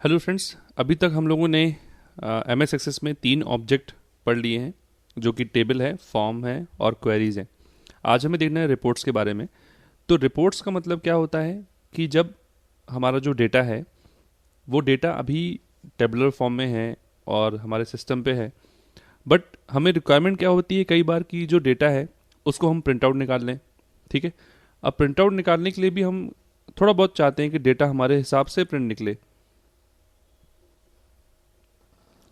Hello friends, अभी तक हम लोगों ने एम एस एक्सेस में 3 ऑब्जेक्ट पढ़ लिए हैं, जो कि टेबल है, फॉर्म है और क्वेरीज हैं। आज हमें देखना है रिपोर्ट्स के बारे में। तो रिपोर्ट्स का मतलब क्या होता है कि जब हमारा जो डेटा है वो डेटा अभी टेबुलर फॉर्म में है और हमारे सिस्टम पे है, बट हमें रिक्वायरमेंट क्या होती है कई बार कि जो डेटा है उसको हम प्रिंट आउट निकाल लें। ठीक है। अब प्रिंट आउट निकालने के लिए भी हम थोड़ा बहुत चाहते हैं कि डेटा हमारे हिसाब से प्रिंट निकले।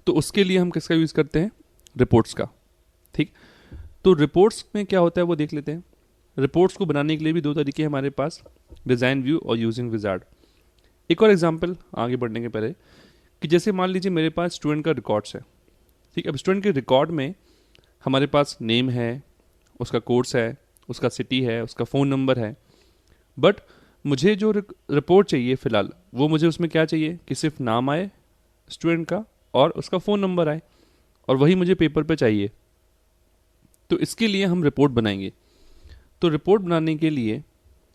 तो उसके लिए हम किसका यूज़ करते हैं? रिपोर्ट्स का। ठीक। तो रिपोर्ट्स में क्या होता है वो देख लेते हैं। रिपोर्ट्स को बनाने के लिए भी दो तरीके हैं हमारे पास, डिज़ाइन व्यू और यूजिंग विजार्ड। एक और एग्जांपल आगे बढ़ने के पहले, कि जैसे मान लीजिए मेरे पास स्टूडेंट का रिकॉर्ड्स है। ठीक। अब स्टूडेंट के रिकॉर्ड में हमारे पास नेम है, उसका कोर्स है, उसका सिटी है, उसका फ़ोन नंबर है। बट मुझे जो रिपोर्ट चाहिए फ़िलहाल, वो मुझे उसमें क्या चाहिए कि सिर्फ नाम आए स्टूडेंट का और उसका फ़ोन नंबर आए, और वही मुझे पेपर पे चाहिए। तो इसके लिए हम रिपोर्ट बनाएंगे। तो रिपोर्ट बनाने के लिए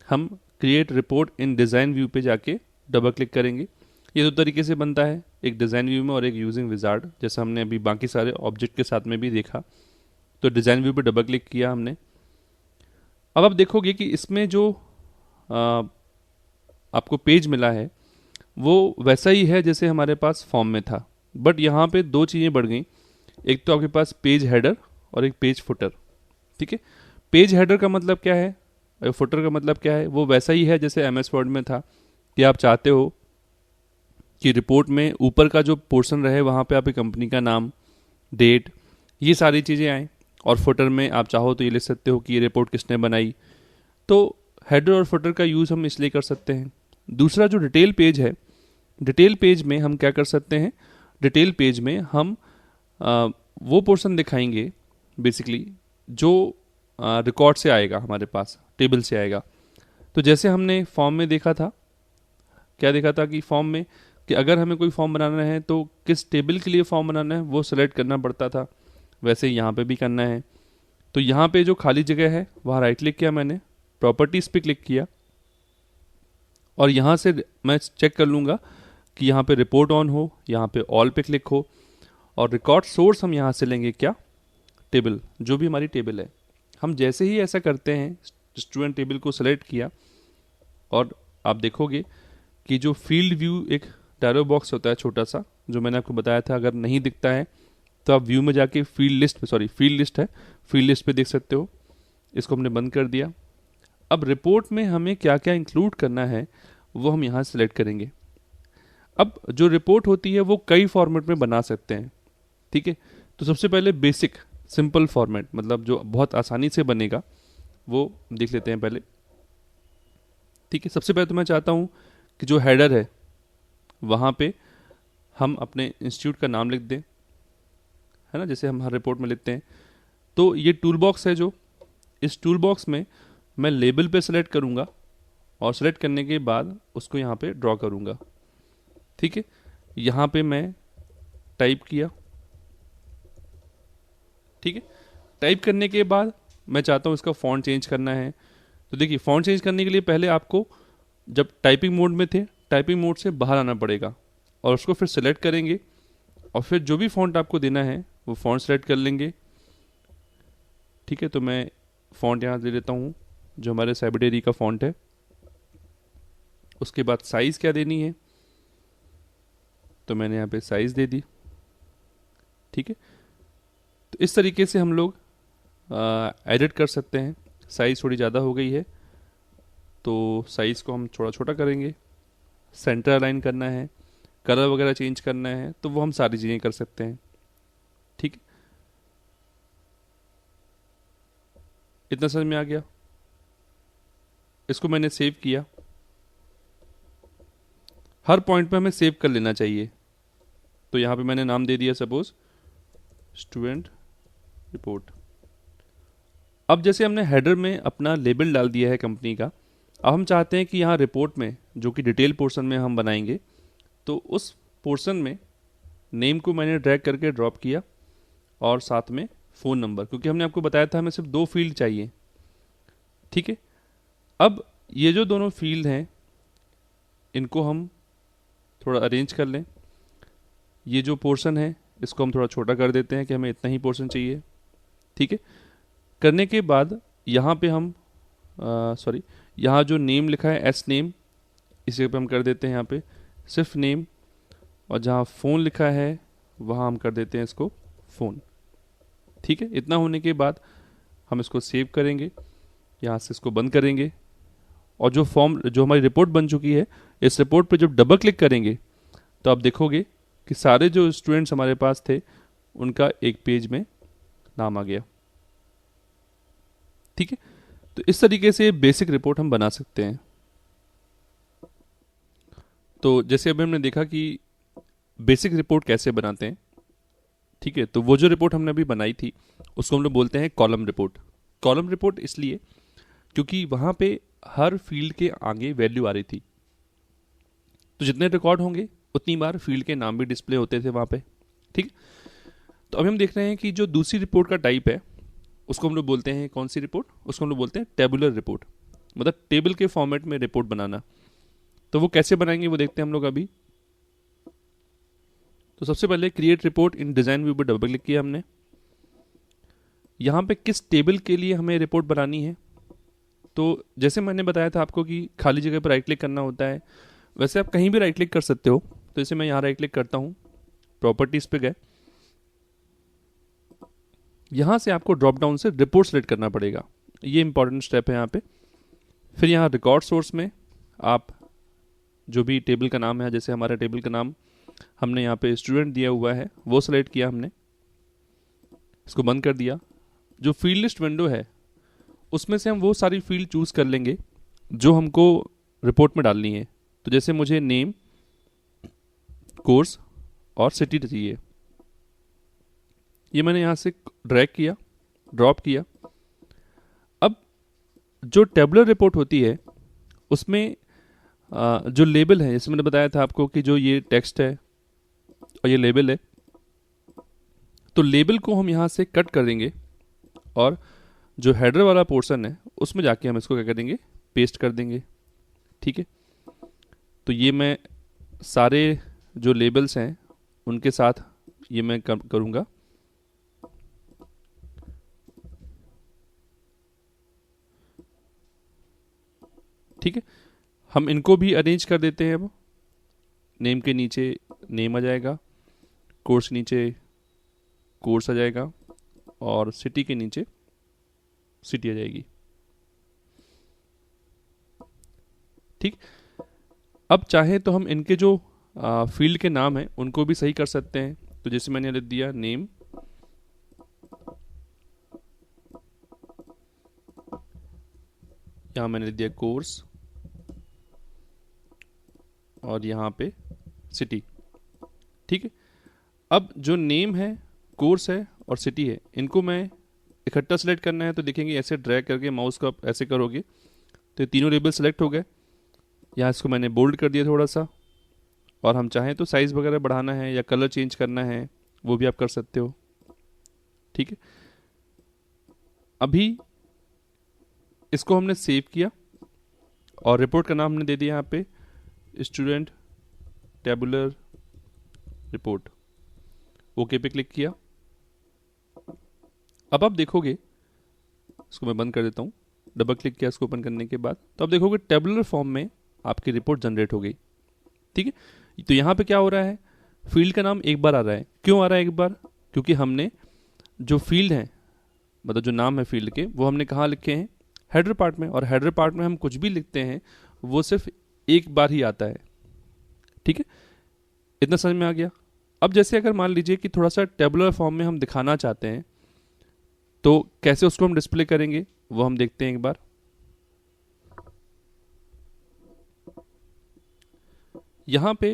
हम क्रिएट रिपोर्ट इन डिज़ाइन व्यू पे जाके डबल क्लिक करेंगे। ये दो तरीके से बनता है, एक डिज़ाइन व्यू में और एक यूजिंग विजार्ड, जैसा हमने अभी बाकी सारे ऑब्जेक्ट के साथ में भी देखा। तो डिज़ाइन व्यू पे डबल क्लिक किया हमने। अब आप देखोगे कि इसमें जो आ, आपको पेज मिला है वो वैसा ही है जैसे हमारे पास फॉर्म में था, बट यहाँ पे दो चीज़ें बढ़ गई। एक तो आपके पास पेज हेडर और एक पेज फुटर। ठीक है। पेज हेडर का मतलब क्या है, फुटर का मतलब क्या है, वो वैसा ही है जैसे एम एस वर्ड में था, कि आप चाहते हो कि रिपोर्ट में ऊपर का जो पोर्शन रहे वहाँ पे आपकी कंपनी का नाम, डेट, ये सारी चीज़ें आएँ। और फुटर में आप चाहो तो ये लिख सकते हो कि ये रिपोर्ट किसने बनाई। तो हेडर और फुटर का यूज़ हम इसलिए कर सकते हैं। दूसरा जो डिटेल पेज है, डिटेल पेज में हम क्या कर सकते हैं, डिटेल पेज में हम आ, वो पोर्शन दिखाएंगे बेसिकली जो रिकॉर्ड से आएगा, हमारे पास टेबल से आएगा। तो जैसे हमने फॉर्म में देखा था, क्या देखा था कि फॉर्म में कि अगर हमें कोई फॉर्म बनाना है तो किस टेबल के लिए फॉर्म बनाना है वो सेलेक्ट करना पड़ता था, वैसे यहाँ पे भी करना है। तो यहाँ पे जो खाली जगह है वहाँ राइट क्लिक किया मैंने, प्रॉपर्टीज़ पे क्लिक किया, और यहाँ से मैं चेक कर लूँगा कि यहाँ पे रिपोर्ट ऑन हो, यहाँ पे ऑल पे क्लिक हो। और रिकॉर्ड सोर्स हम यहाँ से लेंगे क्या? टेबल, जो भी हमारी टेबल है। हम जैसे ही ऐसा करते हैं, स्टूडेंट टेबल को सेलेक्ट किया, और आप देखोगे कि जो फील्ड व्यू एक डायलॉग बॉक्स होता है छोटा सा, जो मैंने आपको बताया था, अगर नहीं दिखता है तो आप व्यू में जाके फील्ड लिस्ट पे, सॉरी फील्ड लिस्ट है, फील्ड लिस्ट पे देख सकते हो। इसको हमने बंद कर दिया। अब रिपोर्ट में हमें क्या क्या इंक्लूड करना है वो हम यहाँ सेलेक्ट करेंगे। अब जो रिपोर्ट होती है वो कई फॉर्मेट में बना सकते हैं। ठीक है। तो सबसे पहले बेसिक सिंपल फॉर्मेट, मतलब जो बहुत आसानी से बनेगा, वो देख लेते हैं पहले। ठीक है। सबसे पहले तो मैं चाहता हूँ कि जो हेडर है वहाँ पे हम अपने इंस्टीट्यूट का नाम लिख दें, है ना, जैसे हम हर रिपोर्ट में लिखते हैं। तो ये टूल बॉक्स है, जो इस टूल बॉक्स में मैं लेबल पे सेलेक्ट करूँगा, और सेलेक्ट करने के बाद उसको यहाँ पे ड्रॉ करूँगा। ठीक है। यहाँ पे मैं टाइप किया। ठीक है। टाइप करने के बाद मैं चाहता हूँ इसका फ़ॉन्ट चेंज करना है। तो देखिए, फ़ॉन्ट चेंज करने के लिए पहले आपको, जब टाइपिंग मोड में थे, टाइपिंग मोड से बाहर आना पड़ेगा, और उसको फिर सेलेक्ट करेंगे, और फिर जो भी फ़ॉन्ट आपको देना है वो फ़ॉन्ट सेलेक्ट कर लेंगे। ठीक है। तो मैं फ़ॉन्ट यहाँ दे देता हूँ जो हमारे साइबेरिया का फ़ॉन्ट है। उसके बाद साइज़ क्या देनी है, तो मैंने यहाँ पे साइज़ दे दी। ठीक है। तो इस तरीके से हम लोग एडिट कर सकते हैं। साइज़ थोड़ी ज़्यादा हो गई है तो साइज़ को हम थोड़ा छोटा करेंगे। सेंटर अलाइन करना है, कलर वगैरह चेंज करना है, तो वो हम सारी चीज़ें कर सकते हैं। ठीक है। इतना समझ में आ गया। इसको मैंने सेव किया। हर पॉइंट पे हमें सेव कर लेना चाहिए। तो यहाँ पे मैंने नाम दे दिया, सपोज स्टूडेंट रिपोर्ट। अब जैसे हमने हेडर में अपना लेबल डाल दिया है कंपनी का, अब हम चाहते हैं कि यहाँ रिपोर्ट में, जो कि डिटेल पोर्शन में हम बनाएंगे, तो उस पोर्शन में नेम को मैंने ड्रैग करके ड्रॉप किया, और साथ में फ़ोन नंबर, क्योंकि हमने आपको बताया था हमें सिर्फ 2 फील्ड चाहिए। ठीक है। अब ये जो दोनों फील्ड हैं, इनको हम थोड़ा अरेंज कर लें। ये जो पोर्शन है इसको हम थोड़ा छोटा कर देते हैं कि हमें इतना ही पोर्शन चाहिए। ठीक है, करने के बाद यहाँ पे हम सॉरी, यहाँ जो नेम लिखा है एस नेम, इसे पे हम कर देते हैं यहाँ पे सिर्फ नेम, और जहाँ फ़ोन लिखा है वहाँ हम कर देते हैं इसको फ़ोन। ठीक है, इतना होने के बाद हम इसको सेव करेंगे, यहाँ से इसको बंद करेंगे, और जो फॉर्म, जो हमारी रिपोर्ट बन चुकी है, इस रिपोर्ट पे जब डबल क्लिक करेंगे तो आप देखोगे कि सारे जो स्टूडेंट्स हमारे पास थे उनका एक पेज में नाम आ गया। ठीक है, तो इस तरीके से बेसिक रिपोर्ट हम बना सकते हैं। तो जैसे अभी हमने देखा कि बेसिक रिपोर्ट कैसे बनाते हैं। ठीक है, तो वो जो रिपोर्ट हमने अभी बनाई थी उसको हम लोग बोलते हैं कॉलम रिपोर्ट। कॉलम रिपोर्ट इसलिए क्योंकि वहाँ पे हर फील्ड के आगे वैल्यू आ रही थी, तो जितने रिकॉर्ड होंगे उतनी बार फील्ड के नाम भी डिस्प्ले होते थे वहाँ पे। ठीक, तो अभी हम देख रहे हैं कि जो दूसरी रिपोर्ट का टाइप है उसको हम लोग बोलते हैं, कौन सी रिपोर्ट, उसको हम लोग बोलते हैं टेबुलर रिपोर्ट, मतलब टेबल के फॉर्मेट में रिपोर्ट बनाना। तो वो कैसे बनाएंगे वो देखते हैं हम लोग अभी। तो सबसे पहले क्रिएट रिपोर्ट इन डिजाइन व्यू पर डबल क्लिक किया हमने। यहाँ पे किस टेबल के लिए हमें रिपोर्ट बनानी है, तो जैसे मैंने बताया था आपको कि खाली जगह पर राइट क्लिक करना होता है, वैसे आप कहीं भी राइट क्लिक कर सकते हो। तो जैसे मैं यहाँ राइट क्लिक करता हूँ, प्रॉपर्टीज पे गए, यहाँ से आपको ड्रॉप डाउन से रिपोर्ट सेलेक्ट करना पड़ेगा, ये इंपॉर्टेंट स्टेप है यहाँ पे। फिर यहाँ रिकॉर्ड सोर्स में आप जो भी टेबल का नाम है, जैसे हमारा टेबल का नाम हमने यहाँ पे स्टूडेंट दिया हुआ है वो सेलेक्ट किया हमने, इसको बंद कर दिया। जो फील्ड लिस्ट विंडो है उसमें से हम वो सारी फील्ड चूज कर लेंगे जो हमको रिपोर्ट में डालनी है। तो जैसे मुझे नेम, कोर्स और सिटी चाहिए, ये मैंने यहाँ से ड्रैग किया, ड्रॉप किया। अब जो टेबुलर रिपोर्ट होती है उसमें जो लेबल है, जैसे मैंने बताया था आपको कि जो ये टेक्स्ट है और ये लेबल है, तो लेबल को हम यहाँ से कट कर देंगे और जो हेडर वाला पोर्शन है उसमें जाके हम इसको क्या करेंगे, पेस्ट कर देंगे। ठीक है, तो ये मैं सारे जो लेबल्स हैं उनके साथ ये मैं करूँगा। ठीक है, हम इनको भी अरेंज कर देते हैं। अब नेम के नीचे नेम आ जाएगा, कोर्स नीचे कोर्स आ जाएगा, और सिटी के नीचे सिटी आ जाएगी। ठीक, अब चाहे तो हम इनके जो फील्ड के नाम हैं उनको भी सही कर सकते हैं। तो जैसे मैंने लिख दिया नेम, यहाँ मैंने लिख दिया कोर्स, और यहाँ पे सिटी। ठीक है, अब जो नेम है, कोर्स है और सिटी है, इनको मैं इकट्ठा सेलेक्ट करना है। तो देखेंगे ऐसे ड्रैग करके माउस का ऐसे करोगे तो ये तीनों लेबल सेलेक्ट हो गए। यहाँ इसको मैंने बोल्ड कर दिया थोड़ा सा, और हम चाहें तो साइज़ वगैरह बढ़ाना है या कलर चेंज करना है वो भी आप कर सकते हो। ठीक है, अभी इसको हमने सेव किया और रिपोर्ट का नाम हमने दे दिया यहाँ पे स्टूडेंट टेबुलर रिपोर्ट। ओके पे क्लिक किया। अब आप देखोगे, इसको मैं बंद कर देता हूँ, डबल क्लिक किया इसको ओपन करने के बाद, तो आप देखोगे टेबुलर फॉर्म में आपकी रिपोर्ट जनरेट हो गई। ठीक है, तो यहाँ पे क्या हो रहा है, फील्ड का नाम एक बार आ रहा है। क्यों आ रहा है एक बार, क्योंकि हमने जो फील्ड है, मतलब जो नाम है फील्ड के, वो हमने कहाँ लिखे हैं, हेडर पार्ट में। और हेडर पार्ट में हम कुछ भी लिखते हैं वो सिर्फ एक बार ही आता है। ठीक है, इतना समझ में आ गया। अब जैसे अगर मान लीजिए कि थोड़ा सा टेबुलर फॉर्म में हम दिखाना चाहते हैं तो कैसे उसको हम डिस्प्ले करेंगे वो हम देखते हैं एक बार। यहाँ पे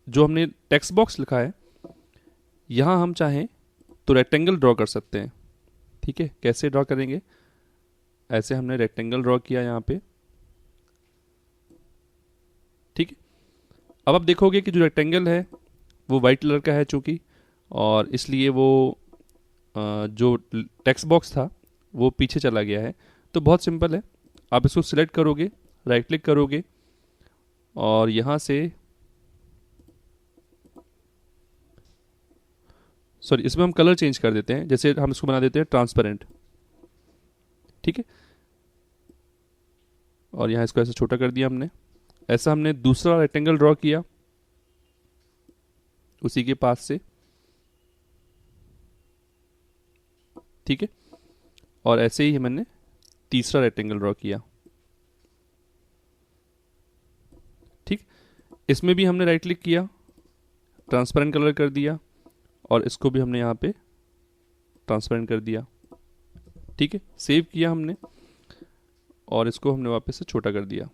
जो हमने टेक्स्ट बॉक्स लिखा है, यहाँ हम चाहें तो रेक्टेंगल ड्रॉ कर सकते हैं। ठीक है, कैसे ड्रॉ करेंगे, ऐसे हमने रेक्टेंगल ड्रॉ किया यहाँ पे। ठीक है, अब आप देखोगे कि जो रेक्टेंगल है वो वाइट कलर का है चूंकि, और इसलिए वो जो टेक्स्ट बॉक्स था वो पीछे चला गया है। तो बहुत सिंपल है, आप इसको सिलेक्ट करोगे, राइट क्लिक करोगे और यहाँ से सॉरी इसमें हम कलर चेंज कर देते हैं, जैसे हम इसको बना देते हैं ट्रांसपेरेंट, ठीक है। और यहाँ इसको ऐसे छोटा कर दिया हमने। ऐसा हमने दूसरा रेक्टेंगल ड्रॉ किया उसी के पास से, ठीक है। और ऐसे ही मैंने तीसरा रेक्टेंगल ड्रॉ किया, ठीक। इसमें भी हमने राइट क्लिक किया, ट्रांसपेरेंट कलर कर दिया और इसको भी हमने यहाँ पे ट्रांसपेरेंट कर दिया, ठीक है। सेव किया हमने और इसको हमने वापस से छोटा कर दिया।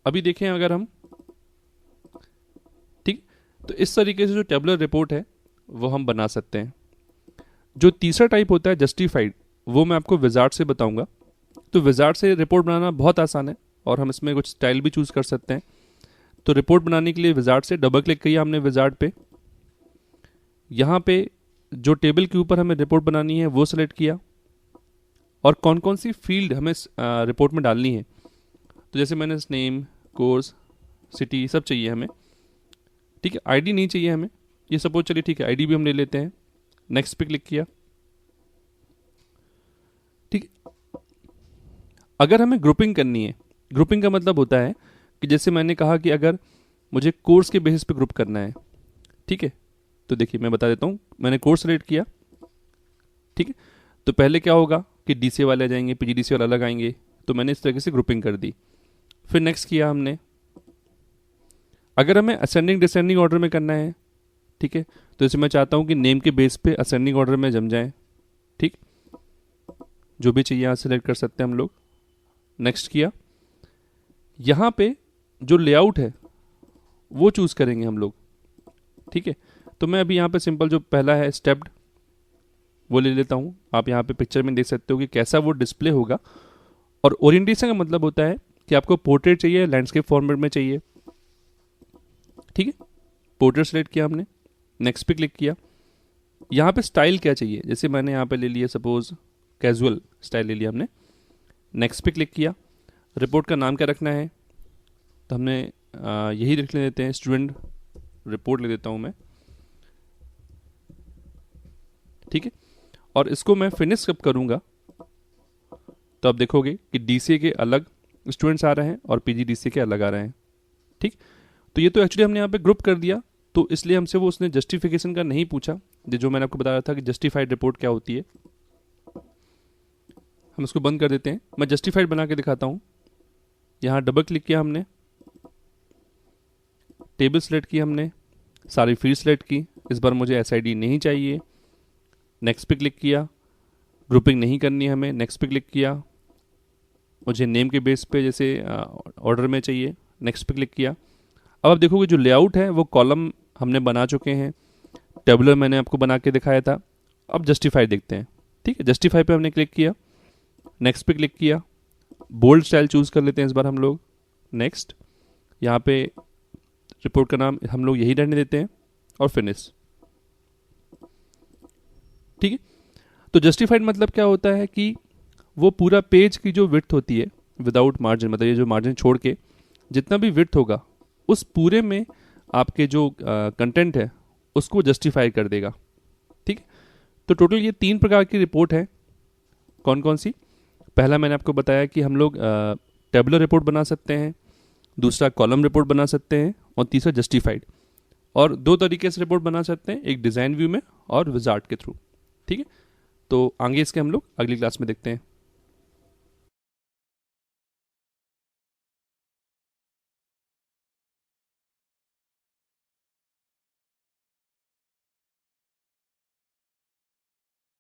अभी देखें अगर हम, ठीक, तो इस तरीके से जो टेबुलर रिपोर्ट है वो हम बना सकते हैं। जो तीसरा टाइप होता है जस्टिफाइड, वो मैं आपको विजार्ड से बताऊंगा। तो विजार्ड से रिपोर्ट बनाना बहुत आसान है और हम इसमें कुछ स्टाइल भी चूज कर सकते हैं। तो रिपोर्ट बनाने के लिए विजार्ड से डबल क्लिक किया हमने विजार्ड पे। यहाँ पे जो टेबल के ऊपर हमें रिपोर्ट बनानी है वो सेलेक्ट किया और कौन कौन सी फील्ड हमें रिपोर्ट में डालनी है। तो जैसे मैंने नेम, कोर्स, सिटी सब चाहिए हमें, ठीक है। आईडी नहीं चाहिए हमें, ये सपोज चलिए ठीक है, आईडी भी हम ले लेते हैं। नेक्स्ट पे क्लिक किया, ठीक। अगर हमें ग्रुपिंग करनी है, ग्रुपिंग का मतलब होता है कि जैसे मैंने कहा कि अगर मुझे कोर्स के बेसिस पे ग्रुप करना है, ठीक है। तो देखिए मैं बता देता हूँ, मैंने कोर्स सेलेक्ट किया, ठीक है। तो पहले क्या होगा कि डीसी वाले आ जाएंगे, पीजीडीसी वाले अलग आएंगे, तो मैंने इस तरीके से ग्रुपिंग कर दी। फिर नेक्स्ट किया हमने। अगर हमें असेंडिंग डिसेंडिंग ऑर्डर में करना है, ठीक है, तो जैसे मैं चाहता हूं कि नेम के बेस पे असेंडिंग ऑर्डर में जम जाए, ठीक। जो भी चाहिए यहां सेलेक्ट कर सकते हैं हम लोग। नेक्स्ट किया। यहां पे जो लेआउट है वो चूज करेंगे हम लोग, ठीक है। तो मैं अभी यहां पे सिंपल जो पहला है स्टेप्ड वो ले लेता हूं। आप यहां पे पिक्चर में देख सकते हो कि कैसा वो डिस्प्ले होगा। और ओरिएंटेशन का मतलब होता है कि आपको पोर्ट्रेट चाहिए, लैंडस्केप फॉर्मेट में चाहिए, ठीक है। पोर्ट्रेट सेलेक्ट किया हमने, नेक्स्ट पे क्लिक किया। यहाँ पे स्टाइल क्या चाहिए, जैसे मैंने यहाँ पे ले लिया सपोज कैजुअल स्टाइल ले लिया हमने। नेक्स्ट पे क्लिक किया। रिपोर्ट का नाम क्या रखना है, तो हमने यही लिख लेते हैं, स्टूडेंट रिपोर्ट ले देता हूँ मैं, ठीक है। और इसको मैं फिनिश कब करूँगा, तो आप देखोगे कि डीसीए के अलग स्टूडेंट्स आ रहे हैं और पीजीडीसी के अलग आ रहे हैं, ठीक। तो ये तो एक्चुअली हमने यहाँ पे ग्रुप कर दिया, तो इसलिए हमसे वो उसने जस्टिफिकेशन का नहीं पूछा, जो मैंने आपको बताया था कि जस्टिफाइड रिपोर्ट क्या होती है। हम इसको बंद कर देते हैं। मैं जस्टिफाइड बना के दिखाता हूँ। यहाँ डबल क्लिक किया हमने, टेबल सेलेक्ट की हमने, सारी फील्ड सेलेक्ट की। इस बार मुझे एसआईडी नहीं चाहिए। नेक्स्ट पे क्लिक किया। ग्रुपिंग नहीं करनी है हमें, नेक्स्ट पे क्लिक किया। मुझे नेम के बेस पे जैसे ऑर्डर में चाहिए, नेक्स्ट पे क्लिक किया। अब आप देखोगे जो लेआउट है वो कॉलम हमने बना चुके हैं, टेबुलर मैंने आपको बना के दिखाया था। अब जस्टिफाई देखते हैं, ठीक है। जस्टिफाई पे हमने क्लिक किया, नेक्स्ट पे क्लिक किया। बोल्ड स्टाइल चूज कर लेते हैं इस बार हम लोग। नेक्स्ट, यहाँ पे रिपोर्ट का नाम हम लोग यही रहने देते हैं और फिनिश, ठीक है। तो जस्टिफाइड मतलब क्या होता है कि वो पूरा पेज की जो विड्थ होती है विदाउट मार्जिन, मतलब ये जो मार्जिन छोड़ के जितना भी विड्थ होगा उस पूरे में आपके जो कंटेंट है उसको जस्टिफाई कर देगा, ठीक है। तो टोटल ये 3 प्रकार की रिपोर्ट है। कौन कौन सी? पहला मैंने आपको बताया कि हम लोग टेबुलर रिपोर्ट बना सकते हैं, दूसरा कॉलम रिपोर्ट बना सकते हैं और तीसरा जस्टिफाइड। और 2 तरीके से रिपोर्ट बना सकते हैं, एक डिज़ाइन व्यू में और विजार्ड के थ्रू, ठीक है। तो आगे इसके हम लोग अगली क्लास में देखते हैं।